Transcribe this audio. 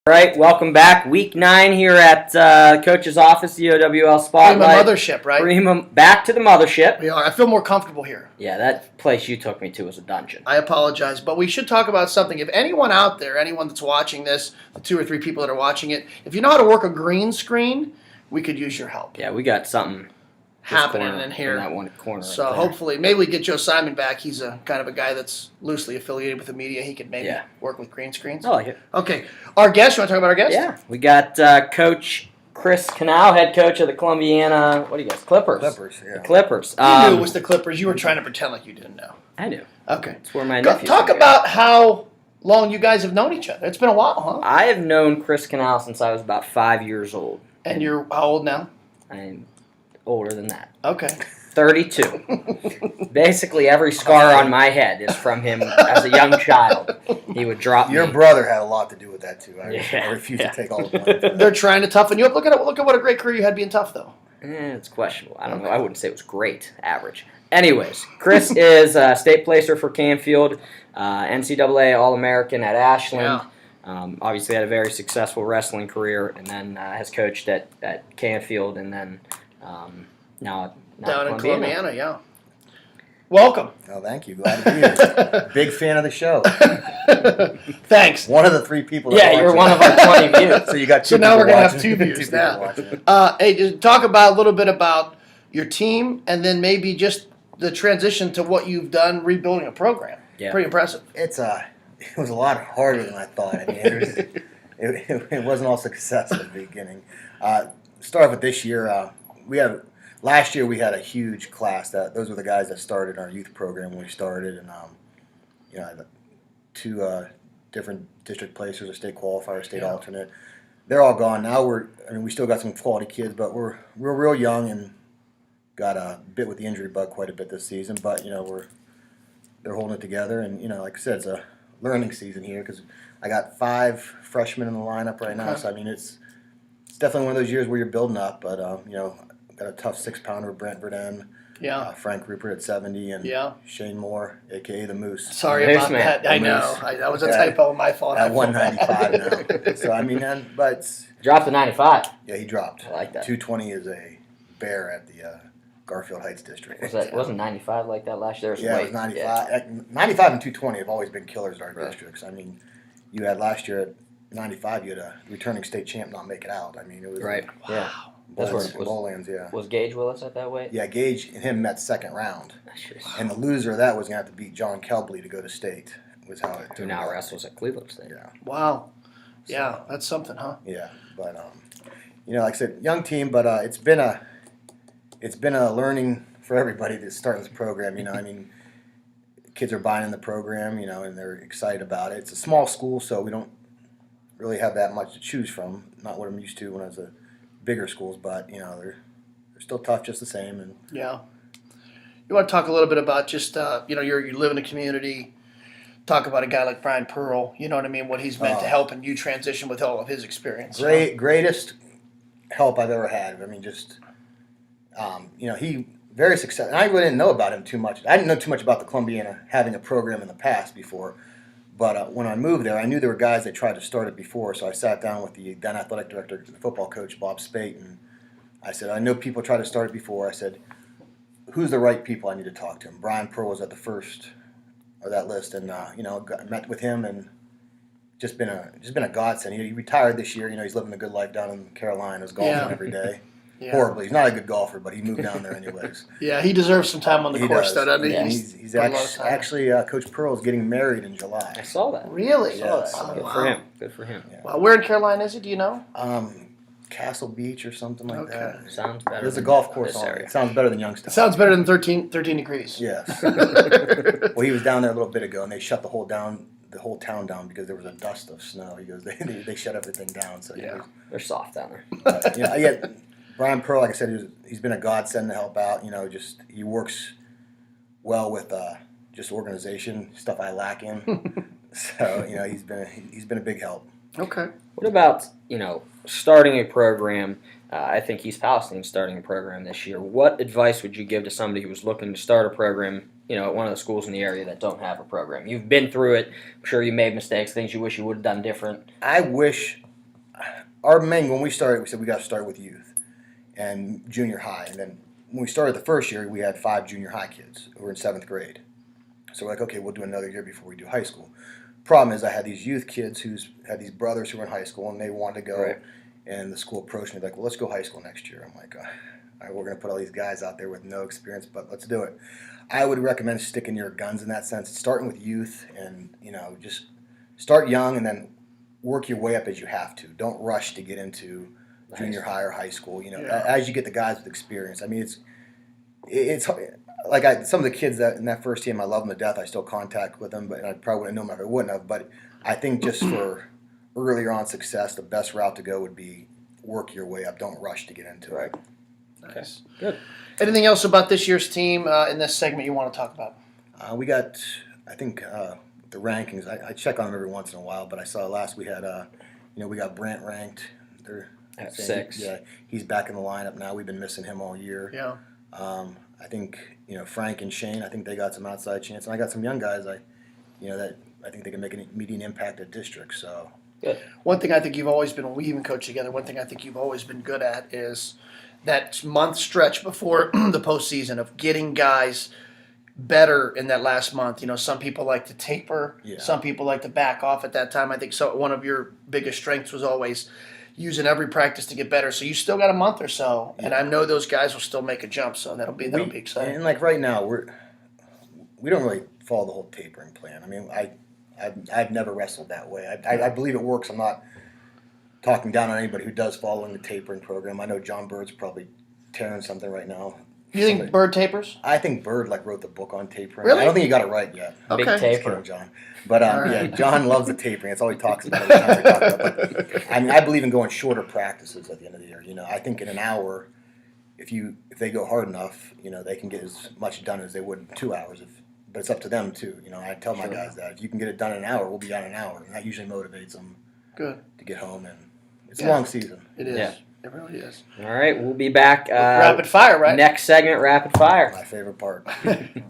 All right, welcome back. Week 9 here at Coach's office, the OWL Spotlight. Prima Mothership, right? Back to the mothership. We are. I feel more comfortable here. Yeah, that place you took me to was a dungeon. I apologize, but we should talk about something. If anyone out there, anyone that's watching this, the 2 or 3 people that are watching it, if you know how to work a green screen, we could use your help. Yeah, we got something happening in here. In that one corner. So right hopefully, maybe we get Joe Simon back. He's a kind of a guy that's loosely affiliated with the media. He could maybe work with green screens. I like it. Okay, our guest. You want to talk about our guest? Yeah, we got Coach Chris Canale, head coach of the Columbiana. What do you guys? Clippers. Clippers. Yeah. The Clippers. You knew it was the Clippers. You were trying to pretend like you didn't know. I knew. Okay. It's where my nephew. Talk about how long you guys have known each other. It's been a while, huh? I have known Chris Canale since I was about 5 years old. And you're how old now? I'm older than that. Okay. 32. Basically, every scar on my head is from him as a young child. He would drop Your me. brother had a lot to do with that too. I refuse Yeah. to take all the blame. They're trying to toughen you up. Look at what a great career you had being tough, though. It's questionable. I don't know. I wouldn't say it was great. Average. Anyways, Chris is a state placer for Canfield, NCAA All-American at Ashland. Yeah. Obviously had a very successful wrestling career, and then has coached at Canfield, and then now down in Columbiana, yeah. Welcome. Oh, thank you. Glad to be here. Big fan of the show. Thanks. One of the 3 people. Yeah, you're one of our 20 views. So you got 2 So now people we're gonna have watching. 2 views people now. watching it. Hey, just talk about a little bit about your team, and then maybe just the transition to what you've done rebuilding a program. Yeah. Pretty impressive. It was a lot harder than I thought. I mean, it wasn't all success at the beginning. Start with this year. Last year we had a huge class. Those were the guys that started our youth program when we started, and I had 2 different district placers, a state qualifier, state alternate. They're all gone now. We still got some quality kids, but we're real young and got bit with the injury bug quite a bit this season. But they're holding it together, and like I said, it's a learning season here because I got 5 freshmen in the lineup right now. So I mean, it's definitely one of those years where you're building up, but got a tough 6-pounder, Brent Verden, Frank Rupert at 70, and Shane Moore, a.k.a. the Moose. Sorry Moose about man. that. I know. That was a typo on my fault. At 195 now. So, I mean, but... Dropped to 95. Yeah, he dropped. I like that. 220 is a bear at the Garfield Heights district. Wasn't 95 like that last year? It was 95. 95 and 220 have always been killers at our districts. I mean, you had last year at 95, you had a returning state champ not make it out. I mean, it was... Right. Wow. Yeah. That's where Lowlands, yeah. Was Gage Willis at that weight? Yeah, Gage and him met second round. And the loser of that was going to have to beat John Kelbley to go to state, was how it Who now wrestles at Cleveland State. Yeah. Wow. Yeah, that's something, huh? Yeah, but, like I said, young team, but it's been a learning for everybody that's starting this program. I mean, kids are buying in the program, and they're excited about it. It's a small school, so we don't really have that much to choose from. Not what I'm used to when I was at bigger schools, but they're still tough just the same. And yeah, you want to talk a little bit about just you live in a community. Talk about a guy like Brian Pearl. You know what I mean? What he's meant to help and you transition with all of his experience. Greatest help I've ever had. I mean, just he very successful. And I really didn't know about him too much. I didn't know too much about the Columbiana having a program in the past before. But when I moved there, I knew there were guys that tried to start it before, so I sat down with the then athletic director, the football coach, Bob Spate, and I said, I know people tried to start it before. I said, who's the right people I need to talk to? And Brian Pearl was at the first of that list, and I met with him, and just been a godsend. He retired this year. He's living a good life down in Carolina, golfing every day. Yeah. Horribly. He's not a good golfer, but he moved down there anyways. Yeah, he deserves some time on the course, though, doesn't he? Yeah, he's actually Coach Pearl is getting married in July. I saw that. Really? Yes. Oh, good for him. Good for him. Yeah. Wow. Where in Carolina is it? Do you know? Castle Beach or something like that. Sounds better. There's a golf course on it. It sounds better than Youngstown. It sounds better than 13 degrees. Yes. Well, he was down there a little bit ago, and they shut the whole town down because there was a dust of snow. He goes, they shut everything down. So they're soft down there. Yeah. Brian Pearl, like I said, he's been a godsend to help out. He works well with just organization stuff I lack in. So he's been a big help. Okay. What about starting a program? I think East Palestine's starting a program this year. What advice would you give to somebody who was looking to start a program, at one of the schools in the area that don't have a program? You've been through it. I'm sure you made mistakes, things you wish you would have done different. I wish our main, when we started, we said we got to start with youth and junior high. And then when we started the first year, we had 5 junior high kids who were in 7th grade. So we're like, okay, we'll do another year before we do high school. Problem is, I had these youth kids who had these brothers who were in high school, and they wanted to go. Right. And the school approached me like, well, let's go high school next year. I'm like, all right, we're going to put all these guys out there with no experience, but let's do it. I would recommend sticking to your guns in that sense, starting with youth, and just start young and then work your way up as you have to. Don't rush to get into junior high or high school. As you get the guys with experience. I mean, it's like some of the kids that in that first team, I love them to death. I still contact with them, but I probably wouldn't know them if I wouldn't have. But I think just for earlier on success, the best route to go would be work your way up. Don't rush to get into it. Nice. Good. Anything else about this year's team in this segment you want to talk about? We got, I think, the rankings. I check on them every once in a while, but I saw last we had, we got Brant ranked. They're At saying 6. Yeah, he's back in the lineup now. We've been missing him all year. Yeah. I think Frank and Shane. I think they got some outside chance, and I got some young guys. That I think they can make an immediate impact at district. So Good. One thing I think you've always been, when we even coach together, one thing I think you've always been good at is that month stretch before the postseason of getting guys better in that last month. Some people like to taper. Yeah. Some people like to back off at that time. I think so. One of your biggest strengths was always using every practice to get better. So you still got a month or so, and I know those guys will still make a jump. So that'll be exciting. And like right now, we don't really follow the whole tapering plan. I mean, I've never wrestled that way. I believe it works. I'm not talking down on anybody who does following the tapering program. I know John Bird's probably tearing something right now. You think Bird tapers? I think Bird wrote the book on tapering. Really? I don't think he got it right yet. Big Okay. taper. Kidding, John. But right. yeah, John loves the tapering. That's all he talks about. Every time we talk about it. But, I mean, I believe in going shorter practices at the end of the year. I think in an hour, if they go hard enough, they can get as much done as they would in 2 hours. But it's up to them too. I tell my guys that if you can get it done in an hour, we'll be done in an hour, and that usually motivates them. Good. To get home, and it's a long season. It is. Yeah. It really is. All right, we'll be back. Rapid fire, right? Next segment, rapid fire. My favorite part.